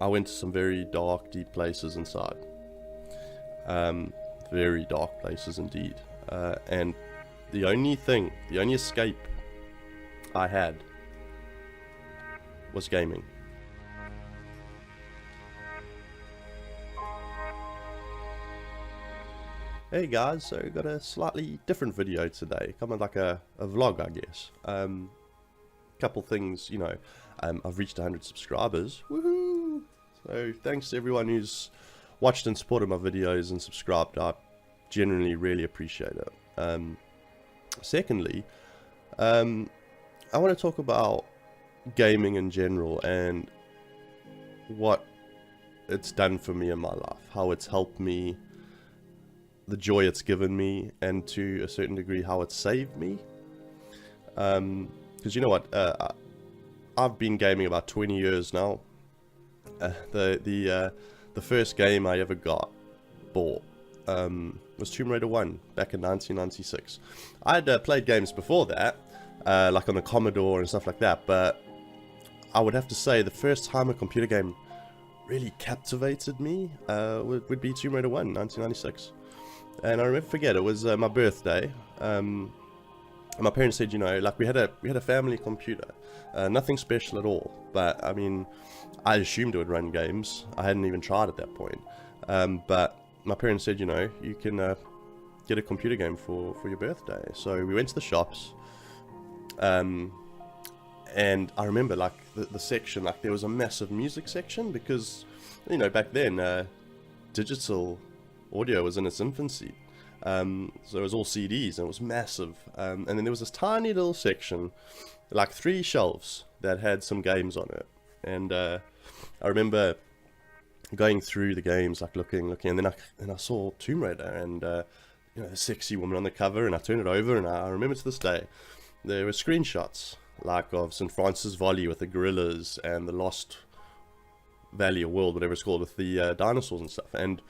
I went to some very dark, deep places inside. Very dark places indeed. And the only escape I had was gaming. Hey guys, so got a slightly different video today, kind of like a vlog, I guess. Couple things, I've reached 100 subscribers, woohoo! So thanks to everyone who's watched and supported my videos and subscribed. I genuinely really appreciate it. Secondly, I want to talk about gaming in general and what it's done for me in my life, how it's helped me, the joy it's given me, and to a certain degree how it's saved me. Because you know what, I've been gaming about 20 years now. The first game I ever bought was Tomb Raider 1 back in 1996. I had played games before that, like on the Commodore and stuff like that, but I would have to say the first time a computer game really captivated me would be Tomb Raider 1, 1996. And I'll never forget, it was my birthday. My parents said, like we had a family computer, nothing special at all, but I mean, I assumed it would run games. I hadn't even tried at that point. But my parents said, you can get a computer game for your birthday. So we went to the shops, and I remember like the section, like there was a massive music section because, back then digital audio was in its infancy. So it was all CDs and it was massive. And then there was this tiny little section, like 3 shelves that had some games on it. And I remember going through the games, like looking, and then I saw Tomb Raider and a sexy woman on the cover, and I turned it over, and I remember to this day there were screenshots like of St. Francis Valley with the gorillas and the Lost Valley or World, whatever it's called, with the dinosaurs and stuff, and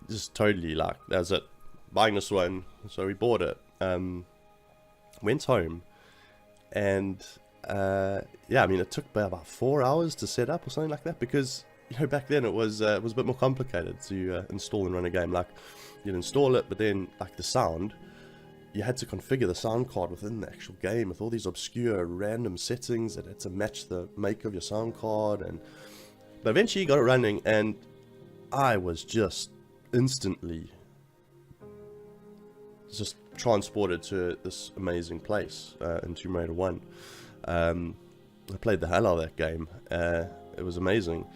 just totally like that was it. Buying this one, so we bought it. Went home, and yeah, I mean, it took about 4 hours to set up or something like that, because back then it was a bit more complicated to install and run a game. Like you'd install it, but then like the sound, you had to configure the sound card within the actual game with all these obscure random settings that had to match the make of your sound card. But eventually you got it running, and I was just instantly just transported to this amazing place in Tomb Raider 1. I played the hell out of that game. It was amazing.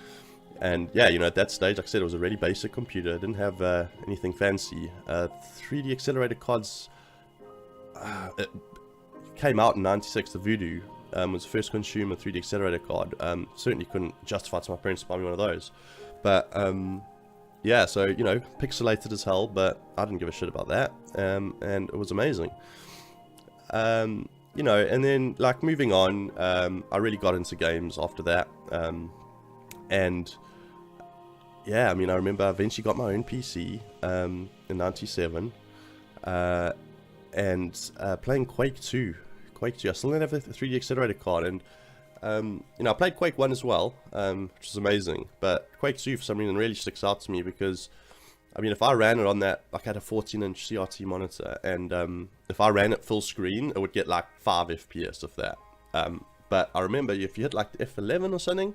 And yeah, at that stage, like I said, it was a really basic computer. It didn't have anything fancy. 3D accelerated cards, it came out in 96. The Voodoo was the first consumer 3D accelerator card. Certainly couldn't justify to my parents to buy me one of those. But yeah, so, pixelated as hell, but I didn't give a shit about that, and it was amazing. And then, like, moving on, I really got into games after that, and, yeah, I mean, I remember I eventually got my own PC, in 97, and playing Quake 2, I still didn't have a 3D accelerator card, and I played Quake 1 as well, which was amazing, but Quake 2 for some reason really sticks out to me because, I mean, if I ran it on that, like I had a 14-inch CRT monitor, and if I ran it full screen, it would get like 5 FPS of that. But I remember if you hit like the F11 or something,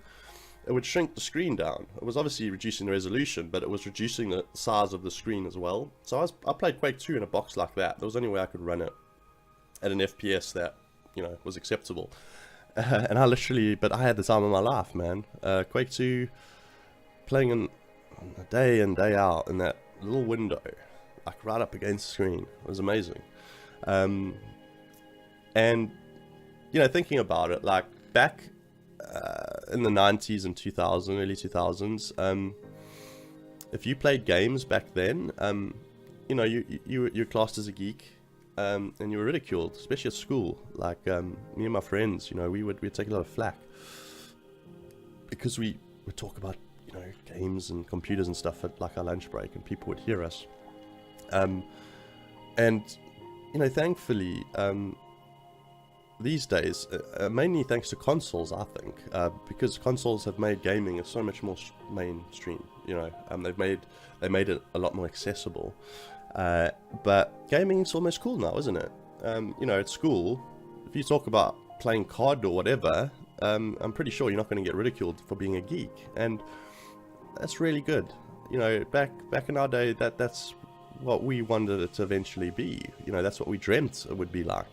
it would shrink the screen down. It was obviously reducing the resolution, but it was reducing the size of the screen as well. So I played Quake 2 in a box like that. There was the only way I could run it at an FPS that, was acceptable. And but I had the time of my life, man. Quake 2, playing in day in, day out in that little window, like right up against the screen, it was amazing. And, thinking about it, like back in the 90s and 2000s, early 2000s, if you played games back then, you're classed as a geek. And you were ridiculed, especially at school. Like me and my friends, we'd take a lot of flack because we would talk about games and computers and stuff at like our lunch break, and people would hear us. And thankfully, these days, mainly thanks to consoles, I think, because consoles have made gaming so much more mainstream. You know, they made it a lot more accessible. But gaming is almost cool now, isn't it? You know, at school, if you talk about playing COD or whatever, I'm pretty sure you're not going to get ridiculed for being a geek, and that's really good. You know, back in our day, that's what we wanted it to eventually be. You know, that's what we dreamt it would be like.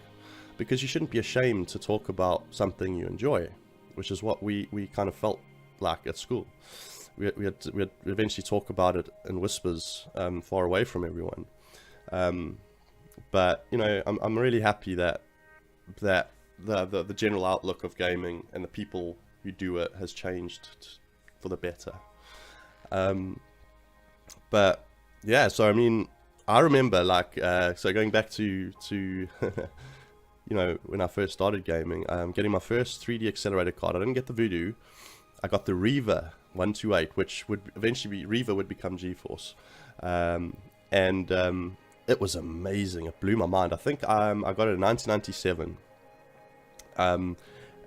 Because you shouldn't be ashamed to talk about something you enjoy, which is what we kind of felt like at school. We'd eventually talk about it in whispers, far away from everyone. But you know, I'm really happy that the general outlook of gaming and the people who do it has changed for the better. But yeah, so I mean, I remember like so going back to you know, when I first started gaming, getting my first 3D accelerator card. I didn't get the Voodoo. I got the Reva 128, which would eventually be Reva would become GeForce, and it was amazing. It blew my mind. I think I got it in 1997,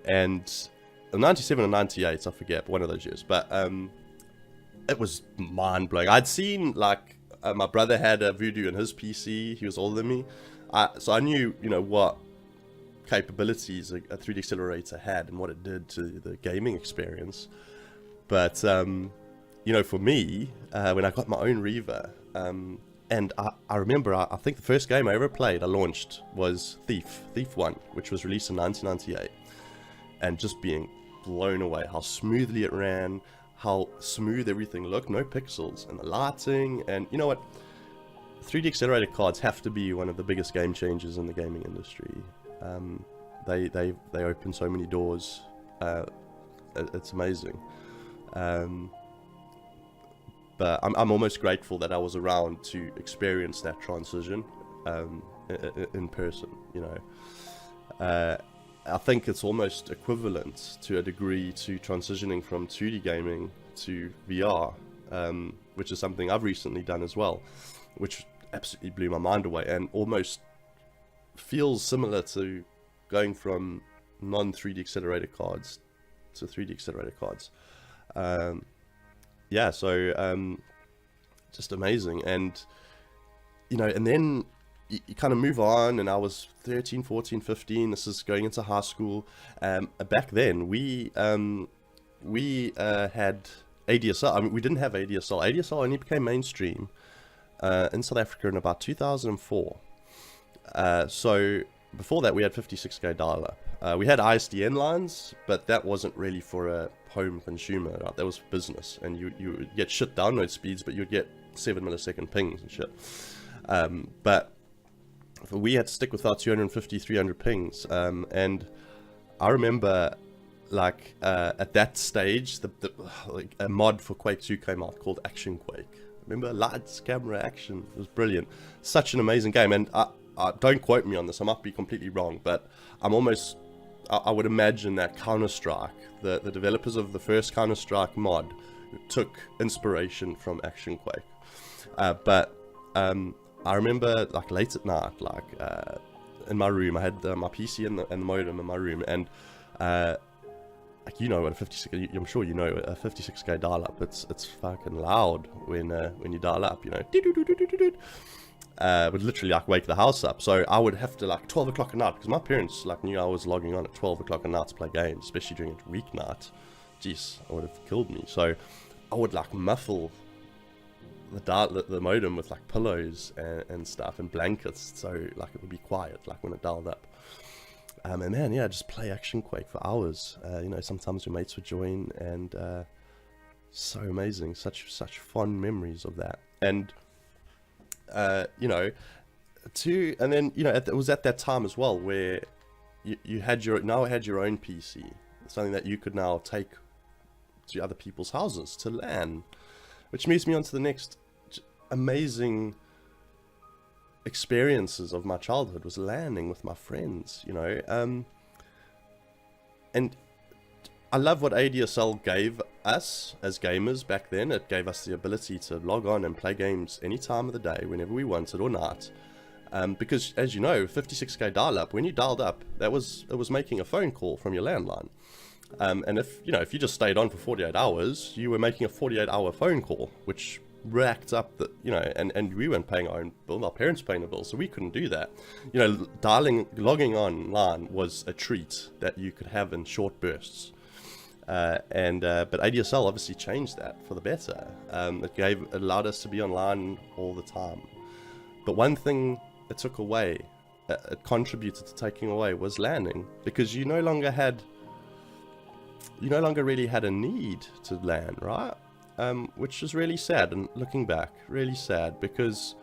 and 97 or 98, I forget, one of those years. But it was mind blowing. I'd seen like my brother had a Voodoo in his PC. He was older than me, so I knew, you know, what capabilities a 3D accelerator had and what it did to the gaming experience. But you know, for me, when I got my own Reva, and I remember, I think the first game I ever played, I launched, was Thief 1, which was released in 1998, and just being blown away how smoothly it ran, how smooth everything looked, no pixels, and the lighting. And you know what, 3D accelerator cards have to be one of the biggest game changers in the gaming industry. They open so many doors. It's amazing. But I'm almost grateful that I was around to experience that transition in person. You know, I think it's almost equivalent to a degree to transitioning from 2D gaming to VR, which is something I've recently done as well, which absolutely blew my mind away, and almost feels similar to going from non-3D accelerator cards to 3D accelerator cards. Yeah, so just amazing. And you know, and then you kind of move on, and I was 13, 14, 15. This is going into high school. Back then we had ADSL. I mean, we didn't have ADSL. ADSL only became mainstream in South Africa in about 2004. So before that, we had 56k dial-up. We had ISDN lines, but that wasn't really for a home consumer, right? That was business, and you would get shit download speeds, but you'd get 7 millisecond pings and shit. But we had to stick with our 250, 300 pings, and I remember, like, at that stage, like, a mod for Quake 2 came out called Action Quake. Remember, lights, camera, action. It was brilliant. Such an amazing game, and don't quote me on this, I might be completely wrong, but I would imagine that Counter-Strike, the developers of the first Counter-Strike mod, took inspiration from Action Quake. But I remember, like, late at night, like, in my room, I had my PC and the modem in my room, and like, you know what a 56, I'm sure you know, a 56k dial-up, it's fucking loud when you dial up, you know. Would literally, like, wake the house up. So I would have to, like, 12 o'clock at night, because my parents, like, knew I was logging on at 12 o'clock at night to play games, especially during a weeknight. Jeez, I would have killed me. So I would, like, muffle the modem with, like, pillows and stuff and blankets, so, like, it would be quiet, like, when it dialed up. And man, yeah, just play Action Quake for hours. You know, sometimes your mates would join, and so amazing, such fond memories of that. And you know, and then, you know, it was at that time as well where you had your own PC, something that you could now take to other people's houses to LAN, which moves me on to the next amazing experiences of my childhood, was LANing with my friends, you know. And I love what ADSL gave us as gamers back then. It gave us the ability to log on and play games any time of the day, whenever we wanted or not. Because as you know, 56k dial-up, when you dialed up, it was making a phone call from your landline. And if you just stayed on for 48 hours, you were making a 48-hour phone call, which racked up the, and we weren't paying our own bill, our parents paying the bill, so we couldn't do that. Logging online was a treat that you could have in short bursts. But ADSL obviously changed that for the better. It allowed us to be online all the time. But one thing it took away, it contributed to taking away, was LANing, because you no longer really had a need to LAN, right? Which is really sad, and looking back, really sad, because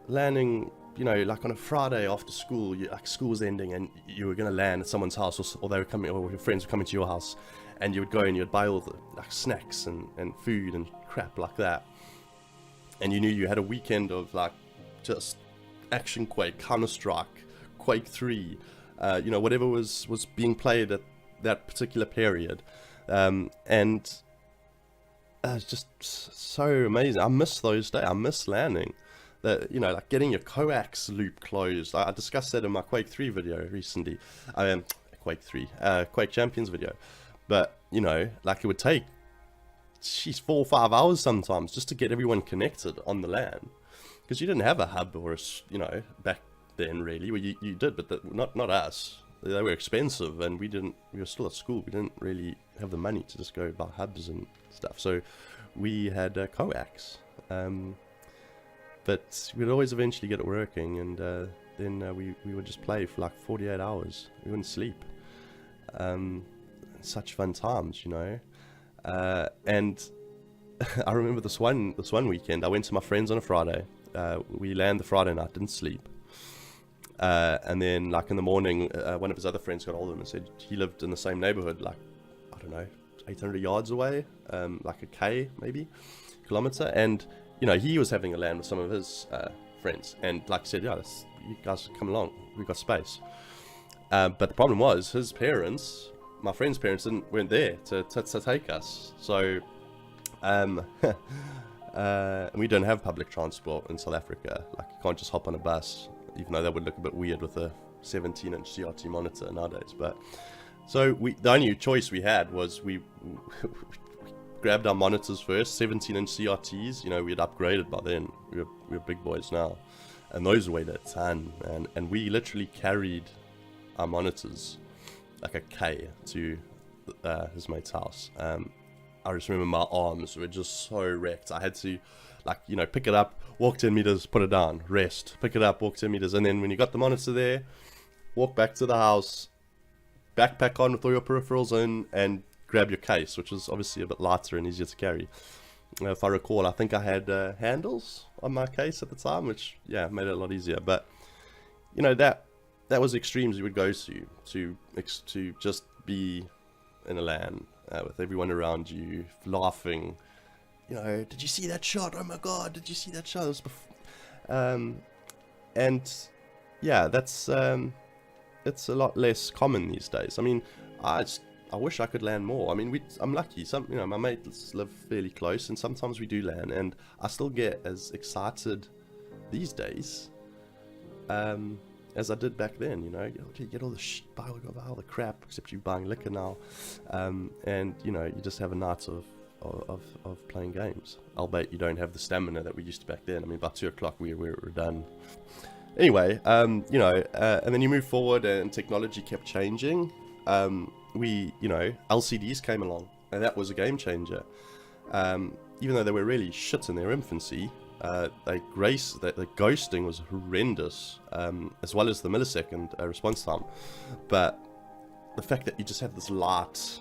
LANing, like on a Friday after school, school's ending and you were going to LAN at someone's house, or they were coming, or your friends were coming to your house, and you would go and you'd buy all the snacks and food and crap like that, and you knew you had a weekend of just Action Quake, Counter-Strike, Quake 3, whatever was being played at that particular period, and it's just so amazing. I miss those days. I miss LANing. Getting your coax loop closed. I discussed that in my Quake 3 video recently. Quake Champions video. But, it would take, 4 or 5 hours sometimes just to get everyone connected on the LAN. Because you didn't have a hub or back then really. Well, you did, but not us. They were expensive, and we were still at school. We didn't really have the money to just go buy hubs and stuff. So we had coax. But we'd always eventually get it working, and then we would just play for 48 hours. We wouldn't sleep. Such fun times, and I remember this one weekend, I went to my friends on a Friday. We landed the Friday night, didn't sleep. And then in the morning, one of his other friends got hold of him and said he lived in the same neighborhood, 800 yards away, a K maybe, kilometer, and he was having a LAN with some of his friends, and I said, you guys come along, we got space. But the problem was, his parents, my friend's parents, weren't there to take us. So we don't have public transport in South Africa. You can't just hop on a bus, even though that would look a bit weird with a 17-inch CRT monitor nowadays. But so the only choice we had was we grabbed our monitors first, 17-inch CRTs. We had upgraded by then. We're big boys now, and those weighed a ton, and we literally carried our monitors like a K to his mate's house. I just remember my arms were just so wrecked. I had to pick it up, walk 10 meters, put it down, rest, pick it up, walk 10 meters, and then when you got the monitor there, walk back to the house, backpack on with all your peripherals in, and grab your case, which was obviously a bit lighter and easier to carry. If I recall, I think I had handles on my case at the time, which made it a lot easier. But that was extremes we would go to just be in a LAN with everyone around you laughing. Did you see that shot? Oh my god, did you see that shot? It was that's it's a lot less common these days. I mean, I wish I could LAN more. I mean, I'm lucky. My mates live fairly close, and sometimes we do LAN, and I still get as excited these days as I did back then. You get all the buy all the crap, except you're buying liquor now, and you just have a night of playing games. Albeit you don't have the stamina that we used to back then. I mean, by 2 o'clock we were done. Anyway, and then you move forward, and technology kept changing. LCDs came along, and that was a game changer. Even though they were really shit in their infancy, the ghosting was horrendous, as well as the millisecond response time. But the fact that you just have this light,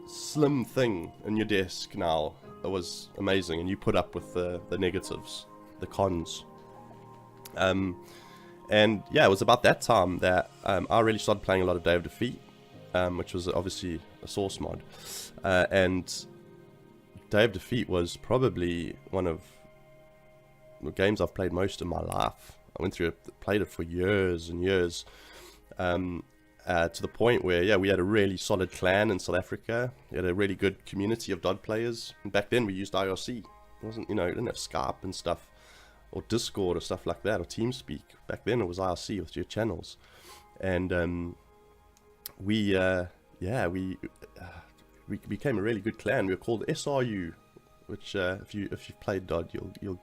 slim thing in your desk now, it was amazing, and you put up with the negatives, the cons. And it was about that time that I really started playing a lot of Day of Defeat, which was obviously a source mod, and Day of Defeat was probably one of the games I've played most in my life. I played it for years and years, to the point where we had a really solid clan in South Africa. We had a really good community of DOD players, and back then we used IRC. It wasn't, we didn't have Skype and stuff, or Discord or stuff like that, or TeamSpeak. Back then it was IRC with your channels, and we became a really good clan. We were called SRU, which if you've played DOD, you'll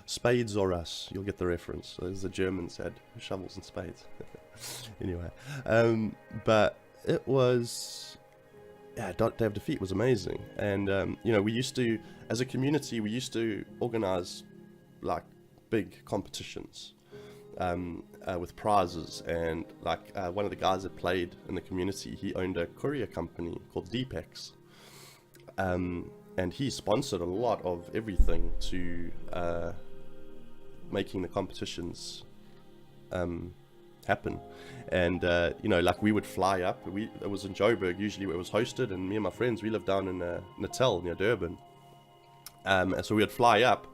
spades or us, you'll get the reference. So as the Germans had shovels and spades. Anyway, but it was, yeah, Day of Defeat was amazing. And you know, we used to, as a community, we used to organize like big competitions with prizes. And like one of the guys that played in the community, he owned a courier company called Deepex, and he sponsored a lot of everything to making the competitions happen. And you know, like we would fly up. It was in Joburg usually where it was hosted, and me and my friends, we lived down in Natal near Durban, and so we would fly up,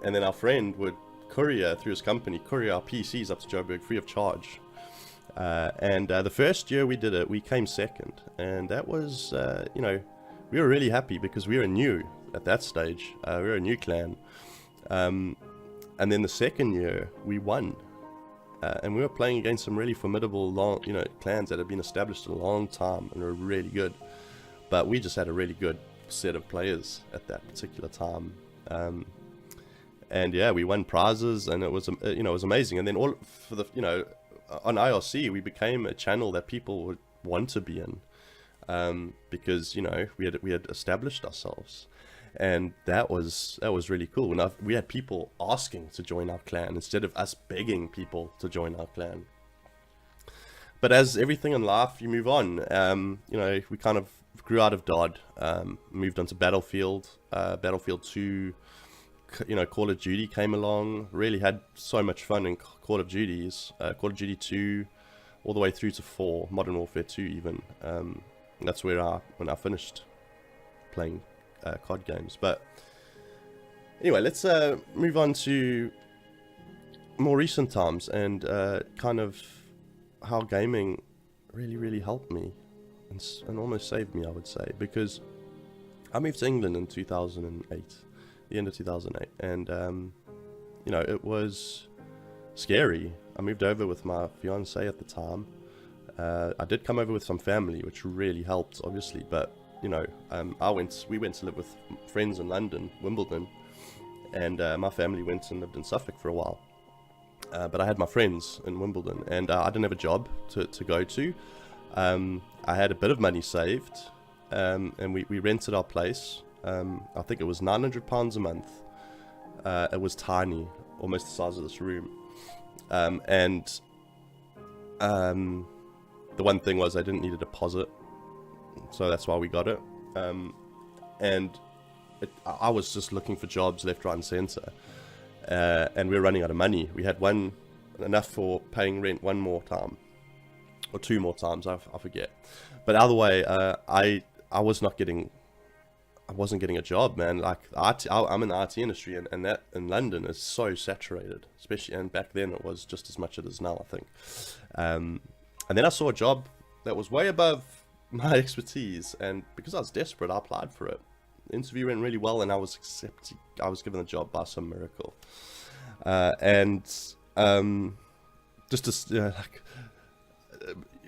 and then our friend would courier through his company, courier our PCs up to Joburg free of charge. And the first year we did it, we came second, and that was you know, we were really happy because we were new at that stage. We were a new clan, and then the second year we won. And we were playing against some really formidable, clans that had been established a long time and were really good. But we just had a really good set of players at that particular time. And yeah, we won prizes, and it was, it was amazing. And then all for the, on IRC, we became a channel that people would want to be in, because we had established ourselves. And that was really cool. And we had people asking to join our clan instead of us begging people to join our clan. But as everything in life, you move on. We kind of grew out of DOD, moved on to Battlefield. Battlefield 2, Call of Duty came along. Really had so much fun in Call of Duties. Call of Duty 2, all the way through to 4, Modern Warfare 2 even. That's when I finished playing COD games. But anyway, let's move on to more recent times and kind of how gaming really helped me and almost saved me, I would say, because I moved to England in 2008, the end of 2008, and it was scary. I moved over with my fiance at the time. I did come over with some family, which really helped, obviously, but we went to live with friends in London, Wimbledon, and my family went and lived in Suffolk for a while. But I had my friends in Wimbledon, and I didn't have a job to go to. I had a bit of money saved, and we rented our place. I think it was £900 a month. It was tiny, almost the size of this room. And the one thing was I didn't need a deposit. So that's why we got it. I was just looking for jobs left, right and centre. And we were running out of money. We had enough for paying rent one more time. Or two more times, I forget. But either way, I wasn't getting a job, man. Like, I'm in the IT industry, and that in London is so saturated. Especially, and back then it was just as much as it is now, I think. And then I saw a job that was way above my expertise, and because I was desperate, I applied for it. The interview went really well, and I was accepted. I was given the job by some miracle.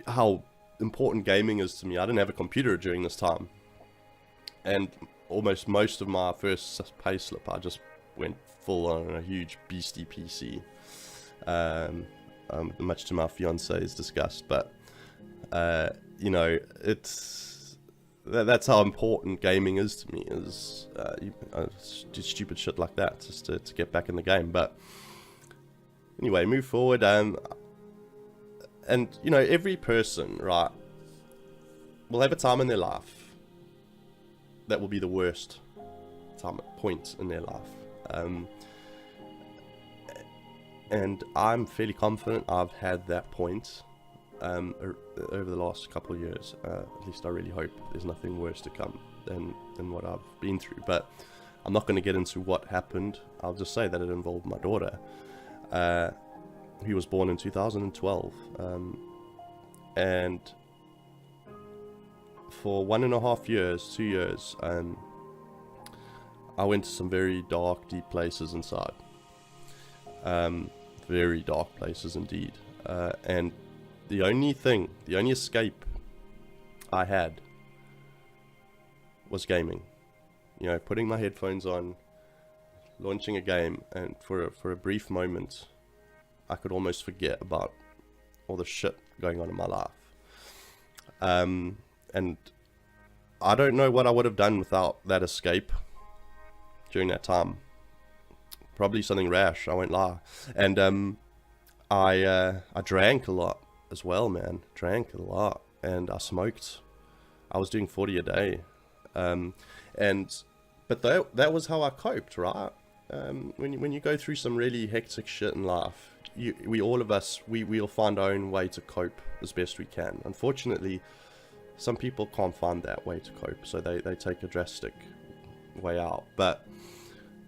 How important gaming is to me. I didn't have a computer during this time, and almost most of my first pay slip, I just went full on a huge beastie PC. Much to my fiance's disgust, but that's how important gaming is to me. Is do stupid shit like that just to get back in the game. But anyway, move forward. And every person, right, will have a time in their life that will be the worst point in their life. And I'm fairly confident I've had that point over the last couple of years. At least I really hope there's nothing worse to come than what I've been through. But I'm not going to get into what happened. I'll just say that it involved my daughter, who was born in 2012. And for 1.5 years, 2 years, I went to some very dark, deep places inside. Very dark places indeed. And the only escape I had was gaming. You know, putting my headphones on, launching a game, and for a brief moment, I could almost forget about all the shit going on in my life. And I don't know what I would have done without that escape during that time. Probably something rash, I won't lie. And I drank a lot as well, man. Drank a lot, and I smoked. I was doing 40 a day. But that was how I coped, right? When you go through some really hectic shit in life, we'll find our own way to cope as best we can. Unfortunately, some people can't find that way to cope, so they take a drastic way out. But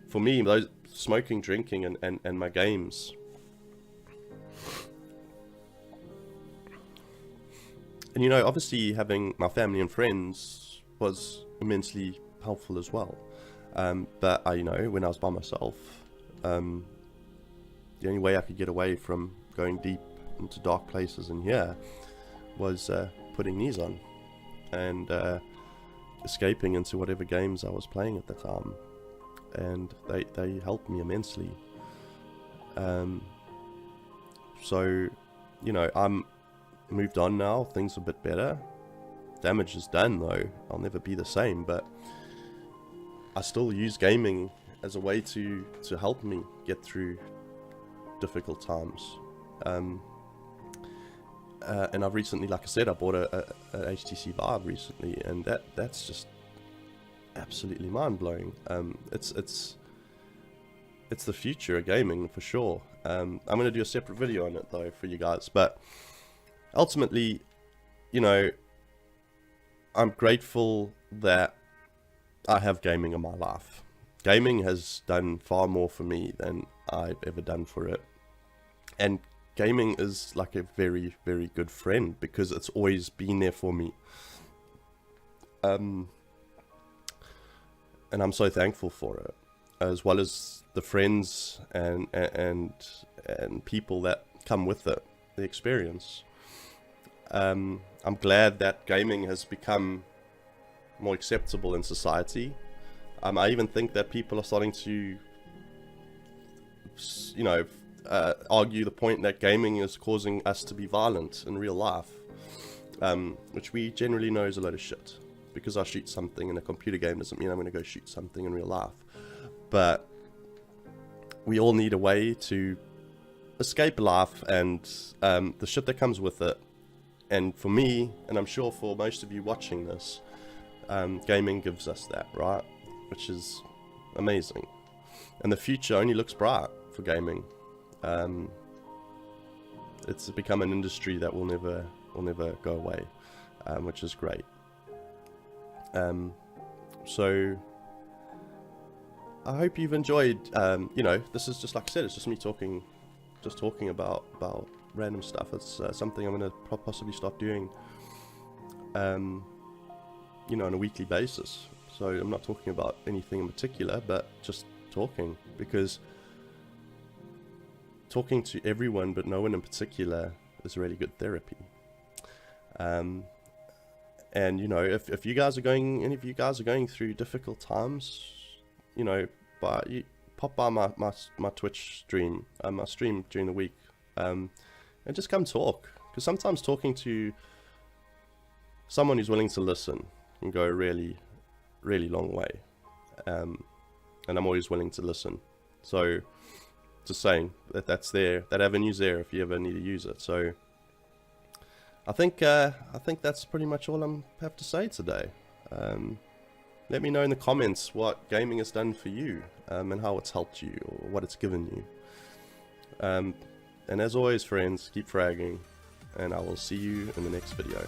for me, those smoking, drinking, and my games, and you know, obviously having my family and friends was immensely helpful as well. But you know, when I was by myself, the only way I could get away from going deep into dark places in here was putting these on and escaping into whatever games I was playing at the time, and they helped me immensely. So, you know, I'm moved on now, things are a bit better. Damage is done though, I'll never be the same, but I still use gaming as a way to help me get through difficult times. And I've recently, like I said, I bought a HTC Vive recently, and that's just absolutely mind-blowing. It's the future of gaming for sure. I'm going to do a separate video on it though for you guys, but ultimately, you know, I'm grateful that I have gaming in my life. Gaming has done far more for me than I've ever done for it. And gaming is like a very, very good friend because it's always been there for me. And I'm so thankful for it, as well as the friends and people that come with it, the experience. I'm glad that gaming has become more acceptable in society. I even think that people are starting to, you know, argue the point that gaming is causing us to be violent in real life, which we generally know is a load of shit. Because I shoot something in a computer game doesn't mean I'm going to go shoot something in real life. But we all need a way to escape life and the shit that comes with it. And for me, and I'm sure for most of you watching this, gaming gives us that, right? Which is amazing. And the future only looks bright for gaming. It's become an industry that will never go away, which is great. So I hope you've enjoyed. You know, this is just, like I said, it's just me talking about random stuff. It's something I'm going to possibly start doing, you know, on a weekly basis. So I'm not talking about anything in particular, but just talking, because talking to everyone but no one in particular is really good therapy. And you know, if you guys are going, any of you guys are going through difficult times, you know, pop by my Twitch stream, my stream during the week, and just come talk, because sometimes talking to someone who's willing to listen can go a really, really long way. And I'm always willing to listen. So just saying that's there, that avenue's there if you ever need to use it. So I think that's pretty much all I have to say today. Let me know in the comments what gaming has done for you, and how it's helped you, or what it's given you. And as always, friends, keep fragging, and I will see you in the next video.